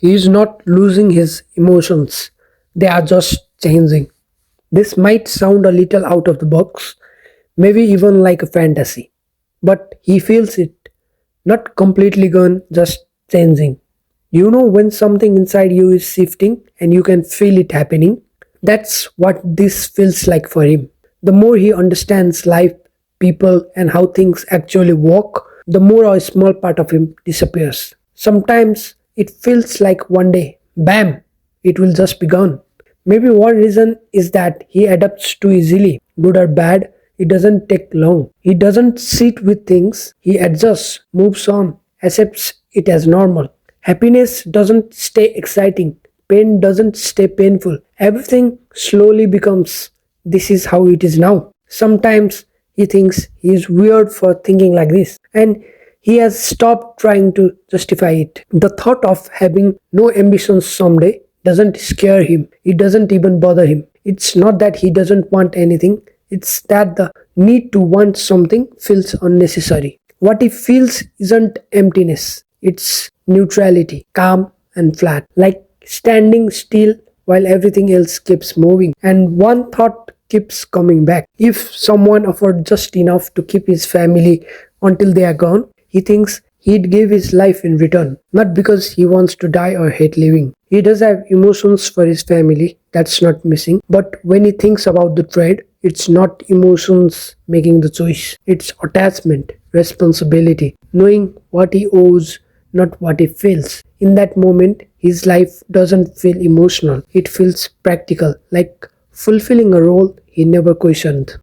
He is not losing his emotions, they are just changing. This might sound a little out of the box, maybe even like a fantasy, but he feels it. Not completely gone, just changing. You know when something inside you is shifting and you can feel it happening? That's what this feels like for him. The more he understands life, people, and how things actually work, the more a small part of him disappears. Sometimes it feels like one day, bam, it will just be gone. Maybe one reason is that he adapts too easily, good or bad. It doesn't take long. He doesn't sit with things, he adjusts, moves on, accepts it as normal. Happiness doesn't stay exciting, pain doesn't stay painful. Everything slowly becomes this is how it is now. Sometimes he thinks he is weird for thinking like this, and he has stopped trying to justify it. The thought of having no ambitions someday doesn't scare him, it doesn't even bother him. It's not that he doesn't want anything, it's that the need to want something feels unnecessary. What he feels isn't emptiness, it's neutrality, calm and flat, like standing still while everything else keeps moving. And one thought keeps coming back. If someone offered just enough to keep his family until they are gone, he thinks he'd give his life in return, not because he wants to die or hate living. He does have emotions for his family, that's not missing. But when he thinks about the trade, it's not emotions making the choice, it's attachment, responsibility, knowing what he owes, not what he feels. In that moment, his life doesn't feel emotional, it feels practical, like fulfilling a role he never questioned.